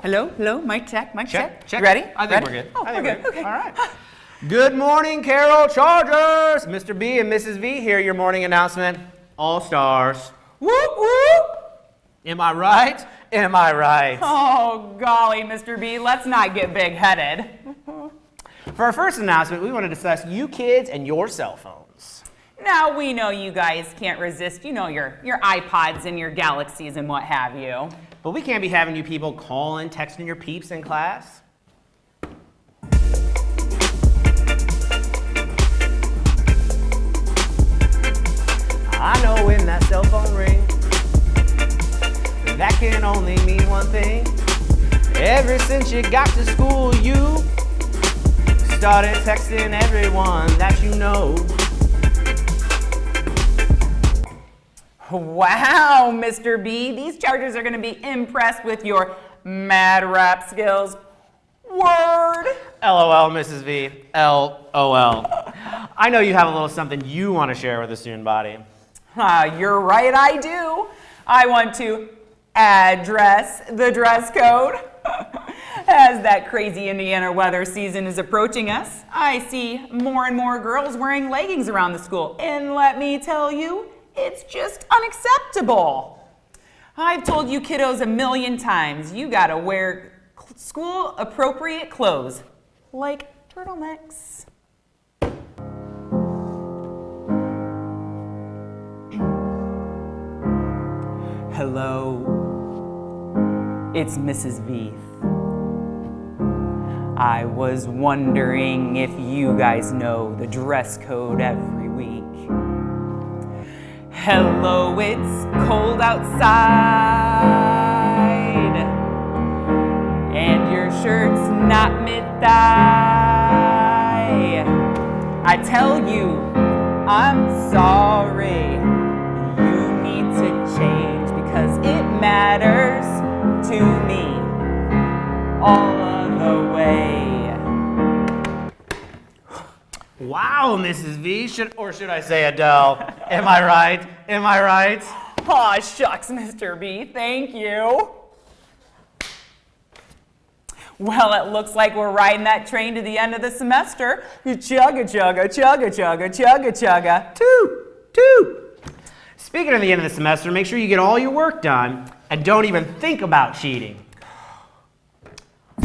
Hello, mic check. Check. Ready? I think we're good. Oh, we're good, okay. All right. Good morning, Carroll Chargers. Mr. B and Mrs. V here, your morning announcement. All stars. Whoop, whoop. Am I right? Am I right? Oh, golly, Mr. B, let's not get big-headed. For our first announcement, we want to discuss you kids and your cell phones. Now, we know you guys can't resist, your iPods and your Galaxies and what have you. But we can't be having you people calling, texting your peeps in class. I know when that cell phone rings, that can only mean one thing. Ever since you got to school, you started texting everyone that you know. Wow, Mr. B, these Chargers are going to be impressed with your mad rap skills. Word! LOL, Mrs. V. LOL. I know you have a little something you want to share with the student body. You're right, I do. I want to address the dress code. As that crazy Indiana weather season is approaching us, I see more and more girls wearing leggings around the school. And let me tell you, it's just unacceptable. I've told you kiddos a million times, you gotta wear school appropriate clothes, like turtlenecks. Hello, it's Mrs. Veith. I was wondering if you guys know the dress code every week. Hello, it's cold outside, and your shirt's not mid-thigh. I tell you, I'm sorry. You need to change because it matters to me all of the way. Wow, Mrs. V, or should I say Adele? Am I right? Am I right? Aw, shucks, Mr. B, thank you. Well, it looks like we're riding that train to the end of the semester. Chugga, chugga, chugga, chugga, chugga, chugga. Toot. Speaking of the end of the semester, make sure you get all your work done and don't even think about cheating.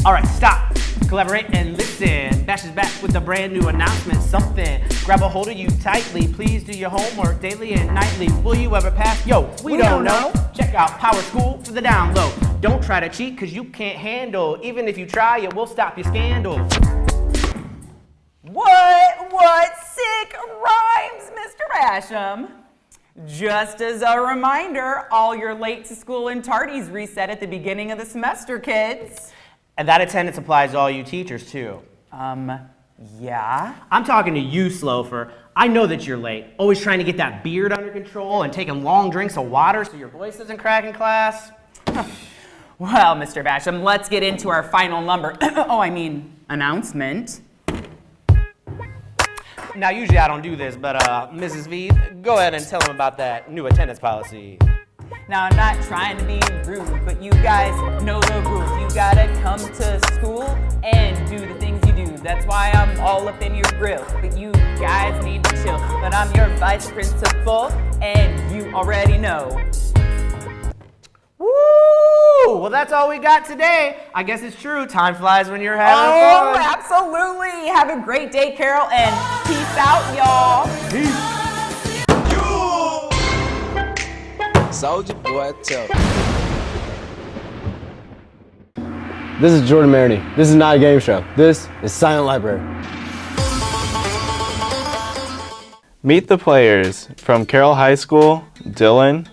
All right, stop, collaborate, and listen. Bash is back with a brand new announcement, something. Grab a hold of you tightly. Please do your homework daily and nightly. Will you ever pass? Yo, we don't know. Check out Power School for the download. Don't try to cheat because you can't handle. Even if you try, it will stop your scandal. What sick rhymes, Mr. Basham. Just as a reminder, all your late to school and tardies reset at the beginning of the semester, kids. And that attendance applies to all you teachers, too. Yeah? I'm talking to you, Slofer. I know that you're late. Always trying to get that beard under control and taking long drinks of water so your voice doesn't crack in class. Well, Mr. Basham, let's get into our final number. Announcement. Now, usually I don't do this, but Mrs. V, go ahead and tell them about that new attendance policy. Now, I'm not trying to be rude, but you guys know the rules. You gotta come to school and do the things you do. That's why I'm all up in your grill. But you guys need to chill. But I'm your vice principal, and you already know. Woo! Well, that's all we got today. I guess it's true. Time flies when you're having fun. Oh, absolutely. Have a great day, Carroll, and peace out, y'all. Peace. Soldier boy, tell. This is Jordan Maroney. This is not a game show. This is Silent Library. Meet the players from Carroll High School: Dylan,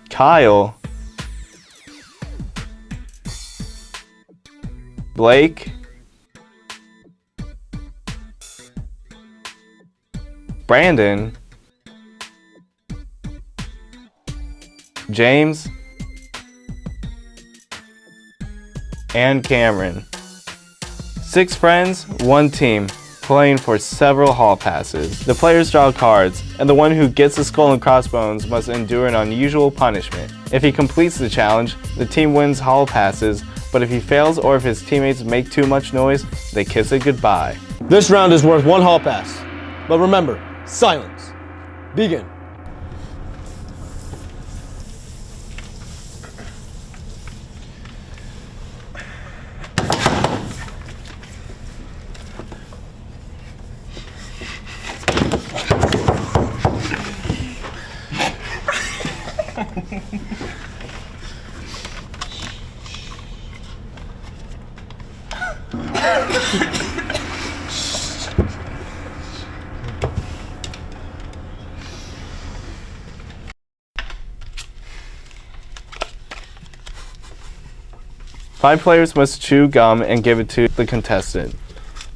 Kyle, Blake, Brandon, James, and Cameron. 6 friends, 1 team. playing for several hall passes. The players draw cards, and the one who gets the skull and crossbones must endure an unusual punishment. If he completes the challenge, the team wins hall passes, but if he fails or if his teammates make too much noise, they kiss it goodbye. This round is worth 1 hall pass. But remember, silence. Begin. Five players must chew gum and give it to the contestant.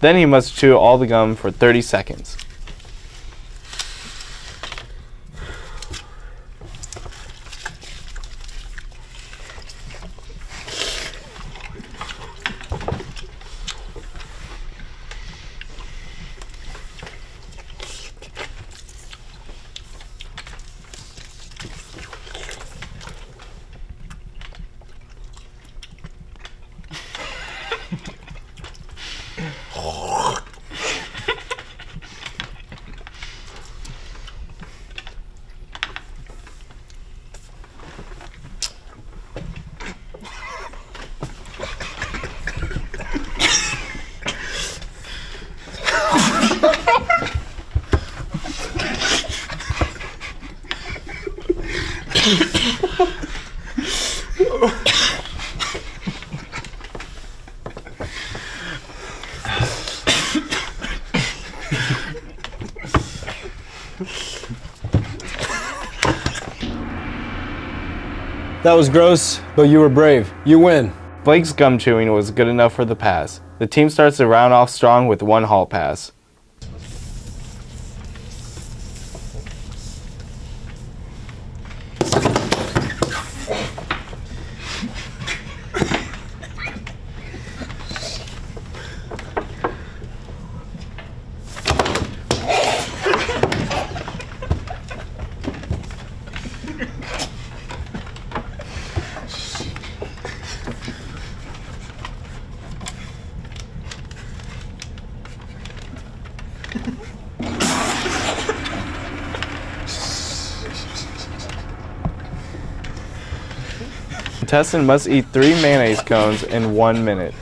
Then he must chew all the gum for 30 seconds. That was gross, but you were brave. You win. Blake's gum chewing was good enough for the pass. The team starts the round off strong with 1 hall pass. Contestant must eat 3 mayonnaise cones in 1 minute.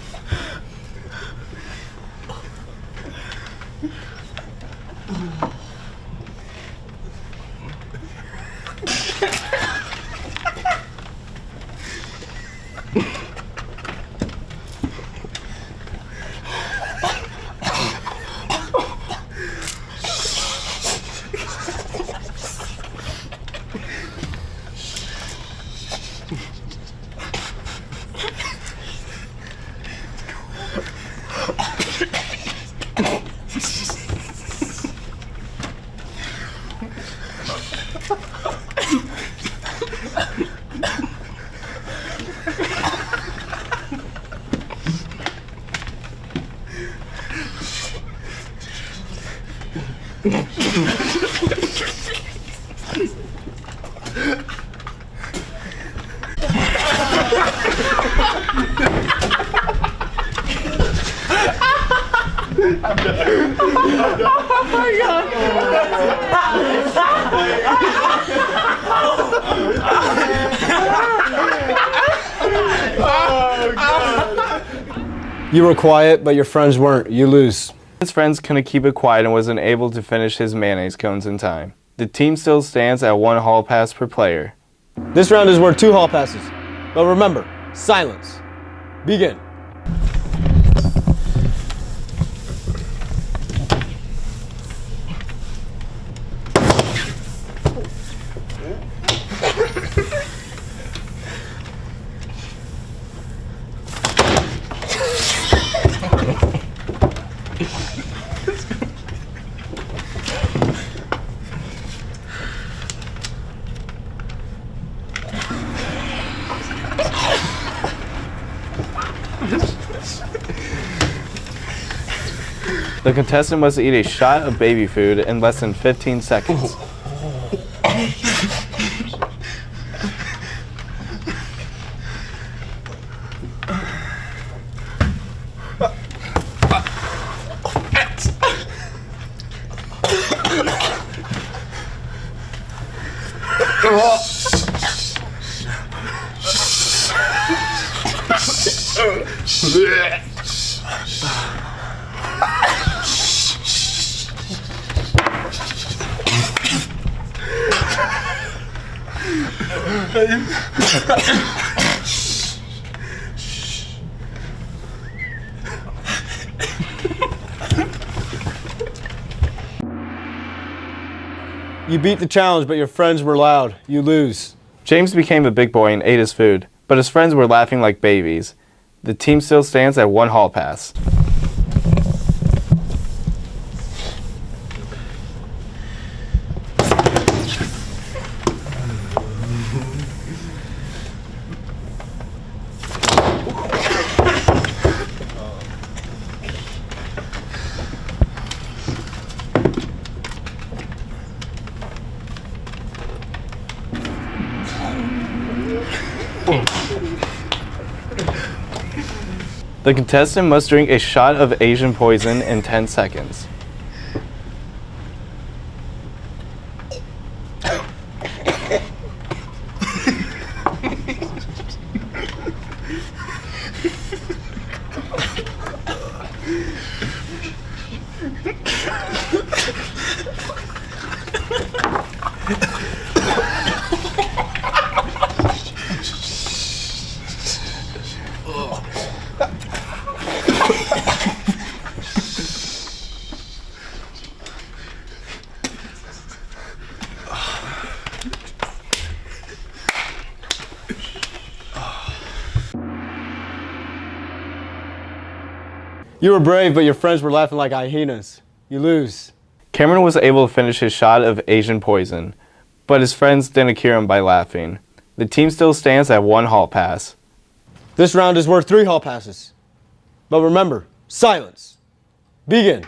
You were quiet, but your friends weren't. You lose. His friends couldn't keep it quiet and wasn't able to finish his mayonnaise cones in time. The team still stands at 1 hall pass per player. This round is worth 2 hall passes. But remember, silence. Begin. The contestant must eat a shot of baby food in less than 15 seconds. You beat the challenge, but your friends were loud. You lose. James became a big boy and ate his food, but his friends were laughing like babies. The team still stands at 1 hall pass. The contestant must drink a shot of Asian poison in 10 seconds. You were brave, but your friends were laughing like hyenas. You lose. Cameron was able to finish his shot of Asian poison, but his friends didn't cure him by laughing. The team still stands at 1 hall pass. This round is worth 3 hall passes. But remember, silence. Begin.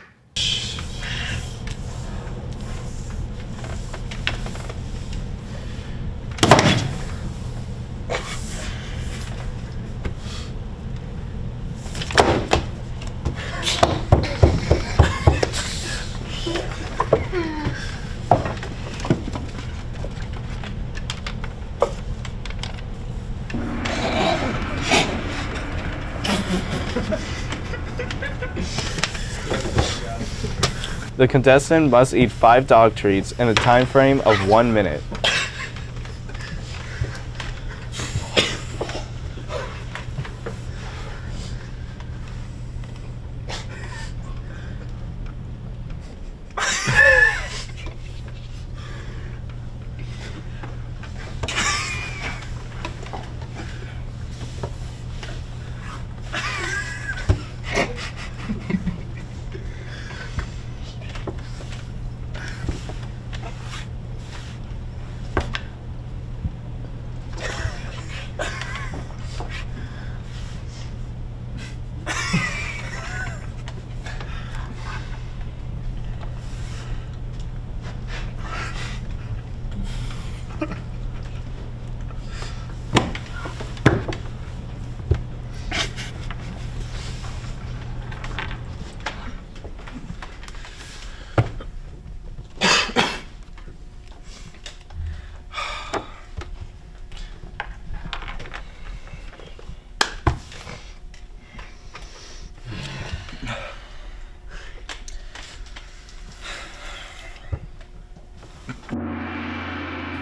The contestant must eat 5 dog treats in a time frame of 1 minute.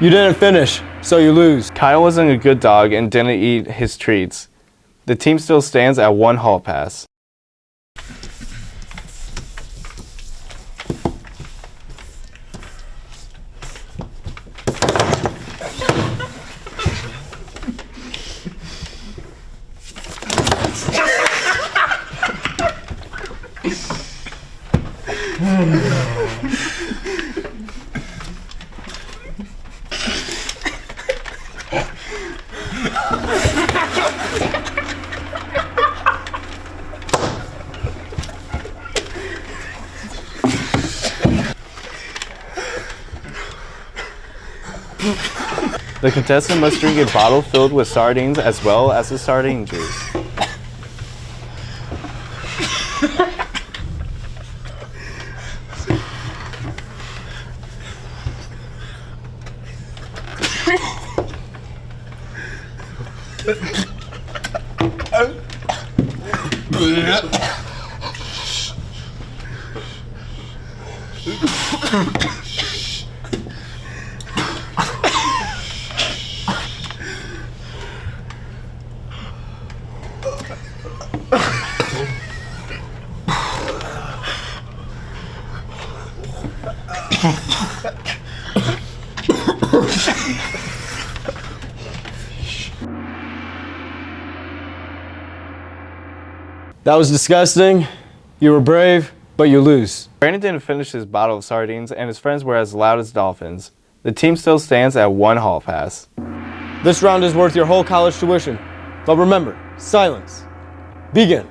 You didn't finish, so you lose. Kyle wasn't a good dog and didn't eat his treats. The team still stands at 1 hall pass. The contestant must drink a bottle filled with sardines as well as the sardine juice. That was disgusting. You were brave, but you lose. Brandon didn't finish his bottle of sardines, and his friends were as loud as dolphins. The team still stands at 1 hall pass. This round is worth your whole college tuition. But remember, silence. Begin.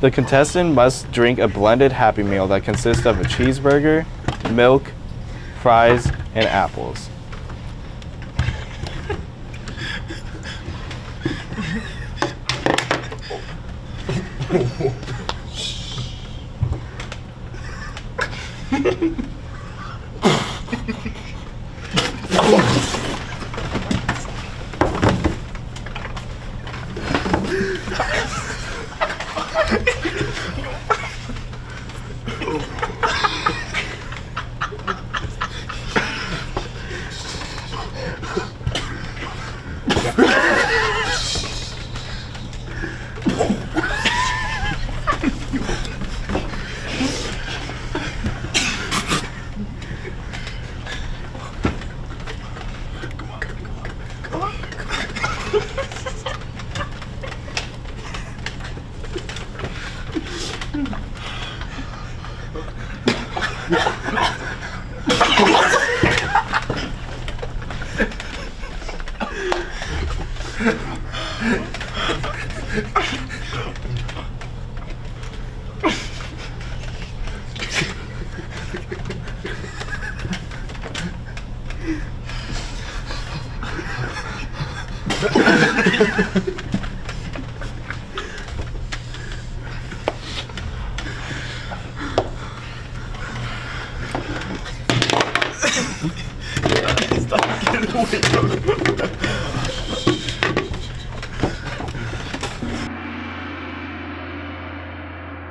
The contestant must drink a blended Happy Meal that consists of a cheeseburger, milk, fries, and apples.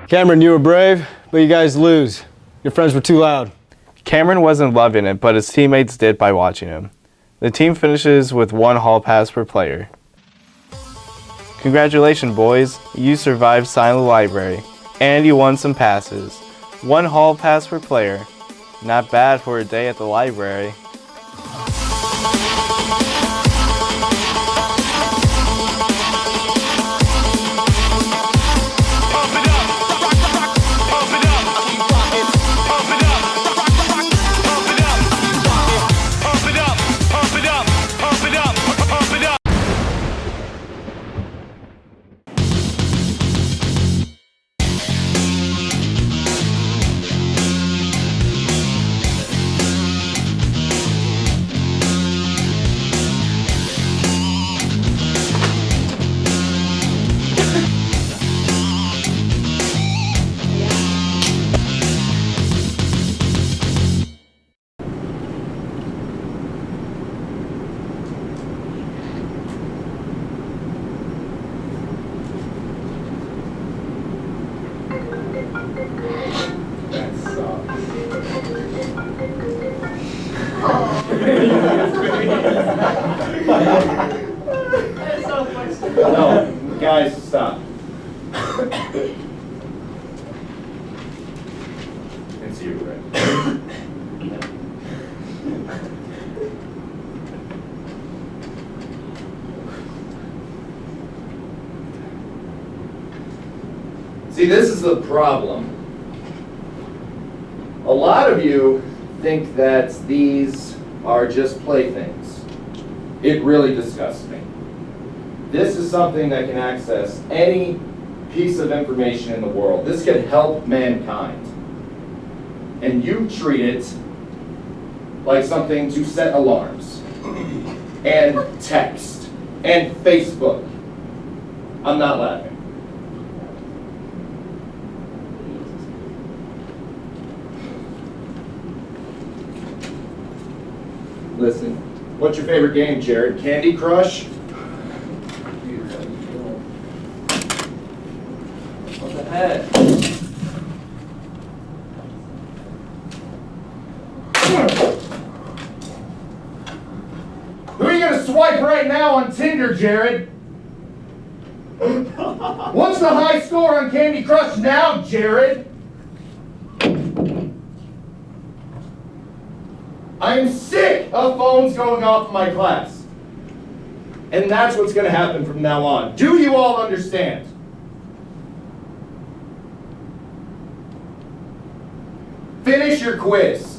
Cameron, you were brave, but you guys lose. Your friends were too loud. Cameron wasn't loving it, but his teammates did by watching him. The team finishes with 1 hall pass per player. Congratulations, boys. You survived Silent Library, and you won some passes. 1 hall pass per player. Not bad for a day at the library. No, guys, stop. It's you, right? See, this is the problem. A lot of you think that these are just playthings. It really disgusts me. This is something that can access any piece of information in the world. This can help mankind. And you treat it like something to set alarms and text and Facebook. I'm not laughing. Listen, what's your favorite game, Jared? Candy Crush? What the heck? Who are you gonna swipe right now on Tinder, Jared? What's the high score on Candy Crush now, Jared? I'm sick of phones going off in my class. And that's what's gonna happen from now on. Do you all understand? Finish your quiz.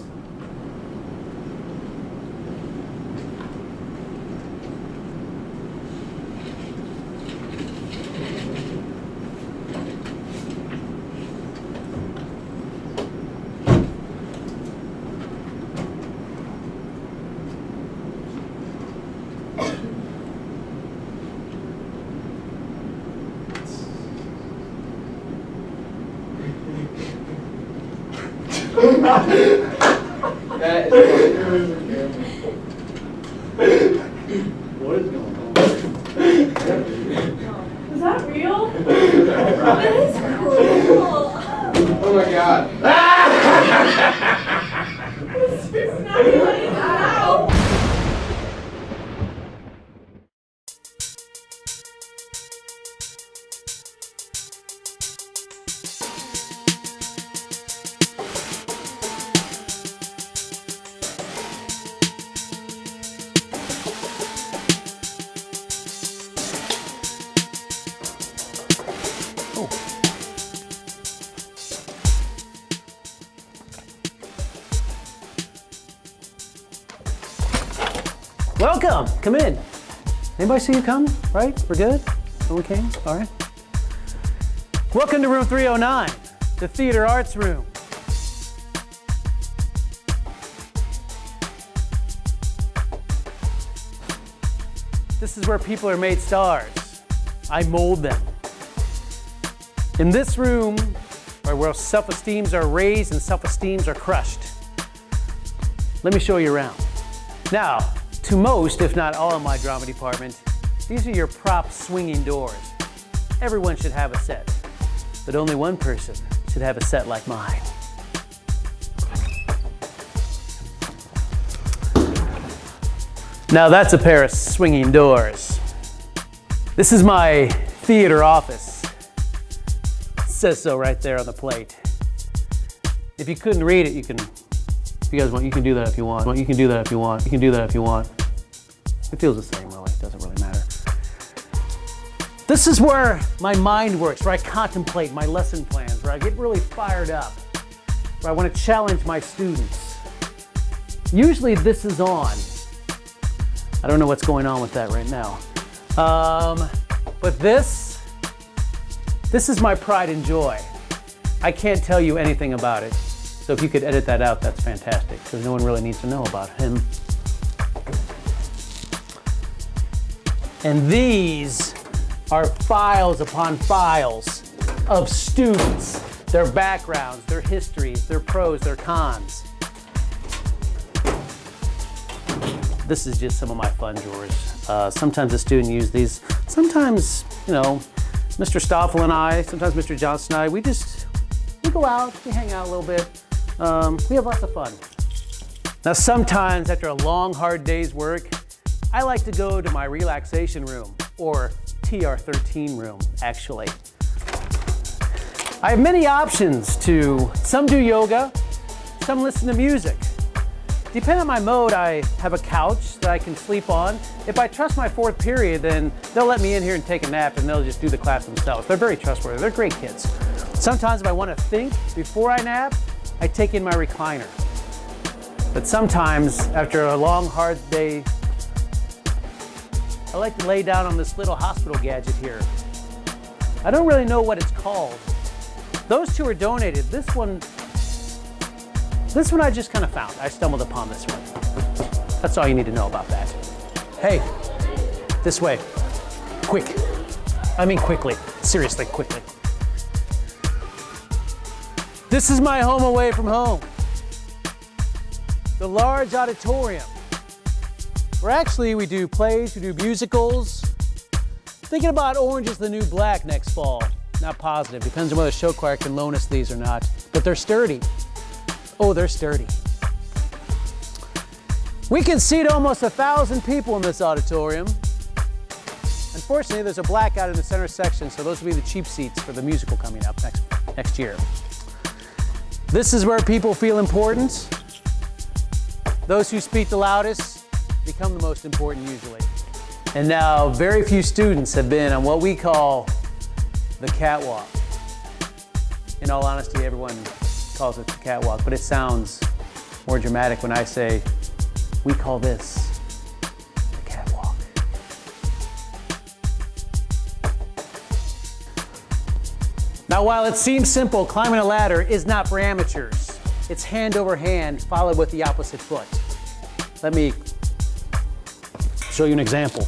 That is what is going on? Was that real? That is cool. Oh my god. It's not letting out. Welcome. Come in. Anybody see you come? Right? We're good? No one came? All right. Welcome to room 309, the theater arts room. This is where people are made stars. I mold them. In this room, where self-esteems are raised and self-esteems are crushed. Let me show you around. Now, to most, if not all of my drama department, these are your prop swinging doors. Everyone should have a set, but only one person should have a set like mine. Now that's a pair of swinging doors. This is my theater office. It says so right there on the plate. If you couldn't read it, you can, if you guys want, you can do that if you want. You can do that if you want. You can do that if you want. It feels the same, really. It doesn't really matter. This is where my mind works, where I contemplate my lesson plans, where I get really fired up, where I want to challenge my students. Usually this is on. I don't know what's going on with that right now. But this is my pride and joy. I can't tell you anything about it. So if you could edit that out, that's fantastic, because no one really needs to know about him. And these are files upon files of students, their backgrounds, their histories, their pros, their cons. This is just some of my fun drawers. Sometimes a student uses these. Sometimes, you know, Mr. Stoffel and I, sometimes Mr. Johnson and I, we go out, we hang out a little bit. We have lots of fun. Now sometimes after a long, hard day's work, I like to go to my relaxation room, or TR13 room, actually. I have many options to, some do yoga, some listen to music. Depending on my mode, I have a couch that I can sleep on. If I trust my fourth period, then they'll let me in here and take a nap and they'll just do the class themselves. They're very trustworthy, they're great kids. Sometimes if I want to think before I nap, I take in my recliner. But sometimes, after a long, hard day, I like to lay down on this little hospital gadget here. I don't really know what it's called. Those two are donated. This one I just kind of found. I stumbled upon this one. That's all you need to know about that. Hey, this way. Quick. I mean quickly. Seriously, quickly. This is my home away from home. The large auditorium. Where actually we do plays, we do musicals. Thinking about Orange is the New Black next fall. Not positive. Depends on whether show choir can loan us these or not. But they're sturdy. Oh, they're sturdy. We can seat almost 1,000 people in this auditorium. Unfortunately, there's a blackout in the center section, so those will be the cheap seats for the musical coming up next year. This is where people feel important. Those who speak the loudest become the most important usually. And now, very few students have been on what we call the catwalk. In all honesty, everyone calls it the catwalk, but it sounds more dramatic when I say, we call this the catwalk. Now, while it seems simple, climbing a ladder is not for amateurs. It's hand over hand, followed with the opposite foot. Let me show you an example.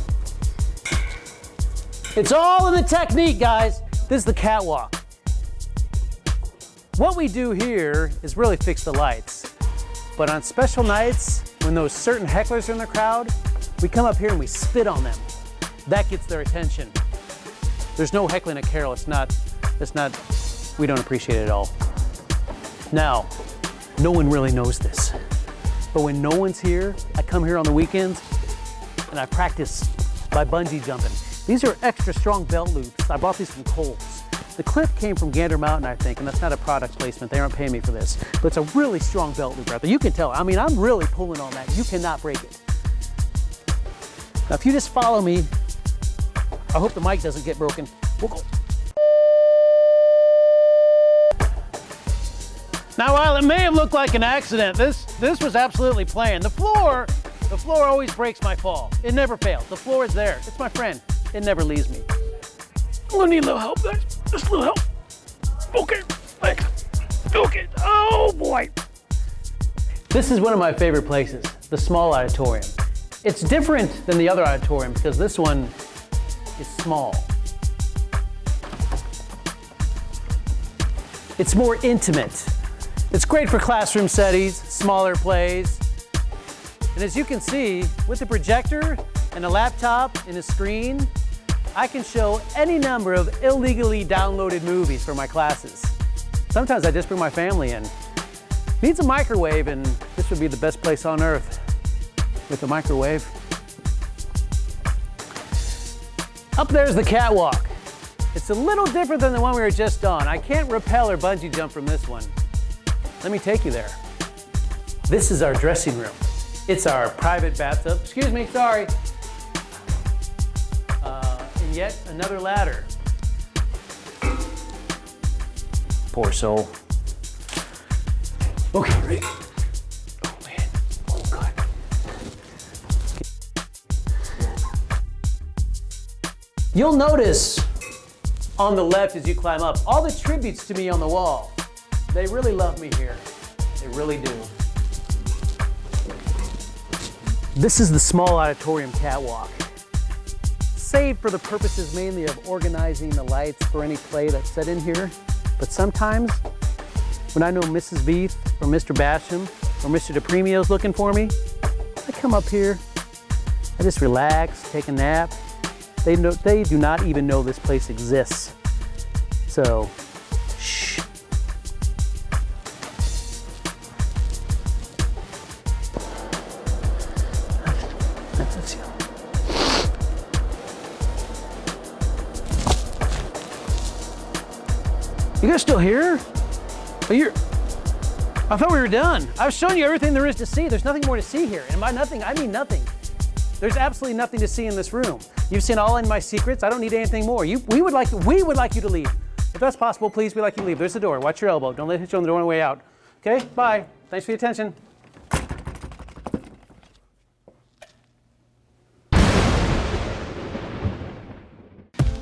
It's all in the technique, guys. This is the catwalk. What we do here is really fix the lights. But on special nights, when those certain hecklers are in the crowd, we come up here and we spit on them. That gets their attention. There's no heckling at Carroll. We don't appreciate it at all. Now, no one really knows this. But when no one's here, I come here on the weekends and I practice by bungee jumping. These are extra strong belt loops. I bought these from Kohl's. The clip came from Gander Mountain, I think, and that's not a product placement. They aren't paying me for this. But it's a really strong belt loop right there. You can tell. I mean, I'm really pulling on that. You cannot break it. Now, if you just follow me, I hope the mic doesn't get broken. We'll go. Now, while it may have looked like an accident, this was absolutely planned. The floor always breaks my fall. It never fails. The floor is there. It's my friend. It never leaves me. I'm gonna need a little help, guys. Just a little help. Okay, thanks. Okay, oh boy. This is one of my favorite places, the small auditorium. It's different than the other auditorium because this one is small. It's more intimate. It's great for classroom settings, smaller plays. And as you can see, with the projector and a laptop and a screen, I can show any number of illegally downloaded movies for my classes. Sometimes I just bring my family in. Needs a microwave, and this would be the best place on earth with a microwave. Up there's the catwalk. It's a little different than the one we were just on. I can't rappel or bungee jump from this one. Let me take you there. This is our dressing room. It's our private bathtub. Excuse me, sorry. And yet another ladder. Poor soul. Okay, ready? Oh man, oh God. You'll notice on the left as you climb up, all the tributes to me on the wall. They really love me here. They really do. This is the small auditorium catwalk. Saved for the purposes mainly of organizing the lights for any play that's set in here. But sometimes, when I know Mrs. Veith or Mr. Basham or Mr. DePremio's looking for me, I come up here, I just relax, take a nap. They do not even know this place exists. So, shh. You guys still here? I thought we were done. I was showing you everything there is to see. There's nothing more to see here. And by nothing, I mean nothing. There's absolutely nothing to see in this room. You've seen all in my secrets. I don't need anything more. We would like you to leave. If that's possible, please be like you leave. There's the door. Watch your elbow. Don't let it hit you on the door on the way out. Okay? Bye. Thanks for your attention.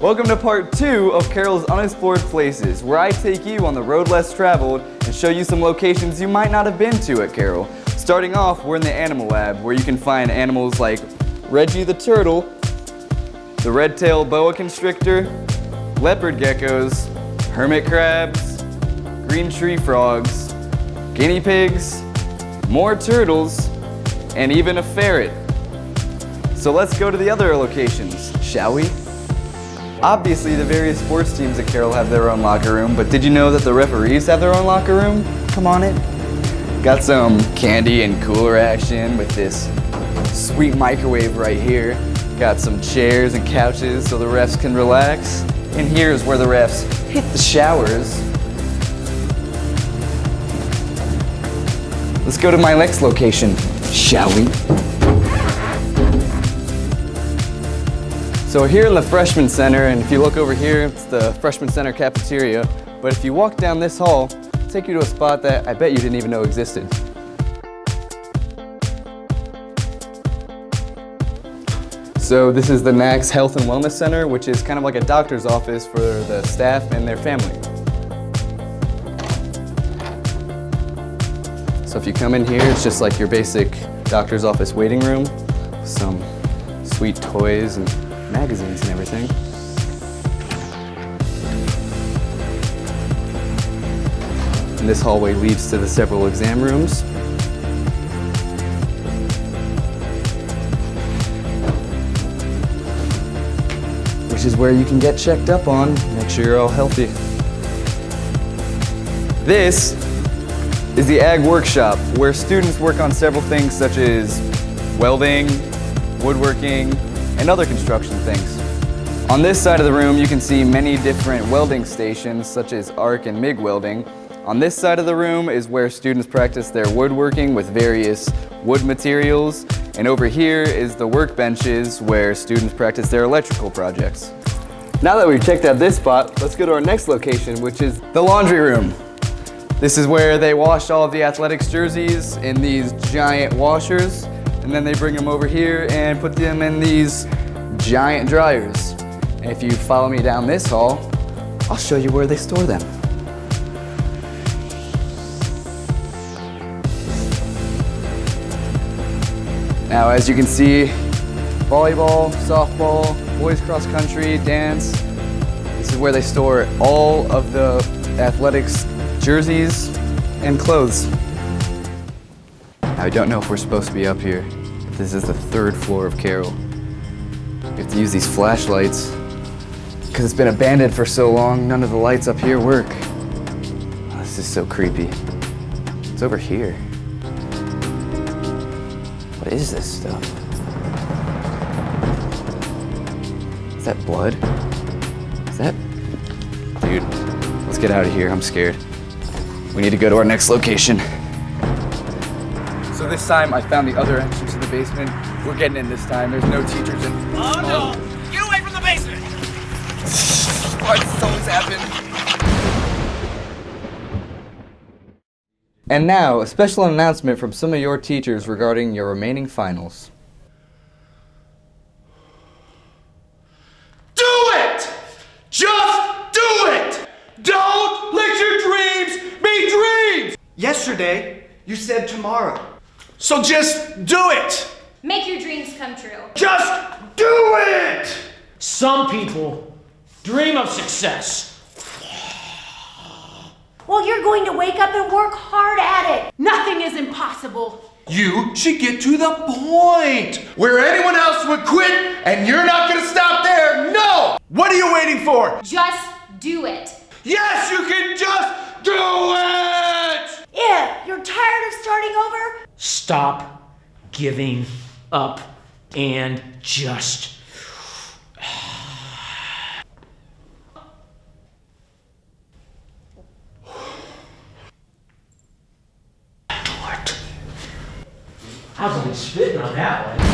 Welcome to part 2 of Carroll's Unexplored Places, where I take you on the road less traveled and show you some locations you might not have been to at Carroll. Starting off, we're in the Animal Lab, where you can find animals like Reggie the turtle, the red-tailed boa constrictor, leopard geckos, hermit crabs, green tree frogs, guinea pigs, more turtles, and even a ferret. So let's go to the other locations, shall we? Obviously, the various sports teams at Carroll have their own locker room, but did you know that the referees have their own locker room? Come on in. Got some candy and cooler action with this sweet microwave right here. Got some chairs and couches so the refs can relax. And here's where the refs hit the showers. Let's go to my next location, shall we? So here in the Freshman Center, and if you look over here, it's the Freshman Center cafeteria. But if you walk down this hall, it'll take you to a spot that I bet you didn't even know existed. So this is the Nax Health and Wellness Center, which is kind of like a doctor's office for the staff and their family. So if you come in here, it's just like your basic doctor's office waiting room, some sweet toys and magazines and everything. And this hallway leads to the several exam rooms. Which is where you can get checked up on, make sure you're all healthy. This is the Ag Workshop, where students work on several things such as welding, woodworking, and other construction things. On this side of the room, you can see many different welding stations, such as arc and MIG welding. On this side of the room is where students practice their woodworking with various wood materials. And over here is the workbenches where students practice their electrical projects. Now that we've checked out this spot, let's go to our next location, which is the laundry room. This is where they wash all of the athletics jerseys in these giant washers. And then they bring them over here and put them in these giant dryers. And if you follow me down this hall, I'll show you where they store them. Now, as you can see, volleyball, softball, boys cross country, dance. This is where they store all of the athletics jerseys and clothes. I don't know if we're supposed to be up here. This is the 3rd floor of Carroll. You have to use these flashlights. Because it's been abandoned for so long, none of the lights up here work. Oh, this is so creepy. It's over here. What is this stuff? Is that blood? Is that... Dude, let's get out of here. I'm scared. We need to go to our next location. So this time I found the other entrance to the basement. We're getting in this time. There's no teachers in. Oh no! Get away from the basement! Why does this always happen? And now, a special announcement from some of your teachers regarding your remaining finals. Do it! Just do it! Don't let your dreams be dreams! Yesterday, you said tomorrow. So just do it! Make your dreams come true. Just do it! Some people dream of success. Well, you're going to wake up and work hard at it. Nothing is impossible. You should get to the point where anyone else would quit and you're not gonna stop there. No! What are you waiting for? Just do it. Yes, you can just do it! If you're tired of starting over, Stop giving up and just... I was only spitting on that one.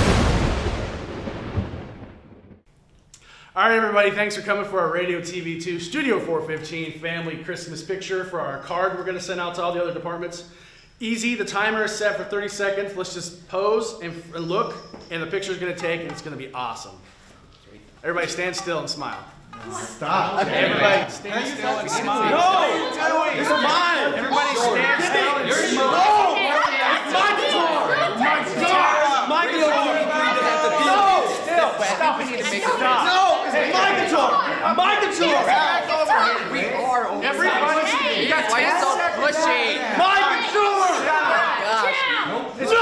All right, everybody, thanks for coming for our Radio TV 2 Studio 415 family Christmas picture for our card we're going to send out to all the other departments. Easy, the timer is set for 30 seconds. Let's just pose and look, and the picture's going to take, and it's going to be awesome. Everybody stand still and smile. Stop. Everybody stand still and smile. No! It's mine! Everybody stand still and smile. No! It's my guitar! My guitar! My guitar! No! Still, stop it. Stop. No! It's my guitar! My guitar! We are over. Everybody, you got 10 seconds. My guitar! It's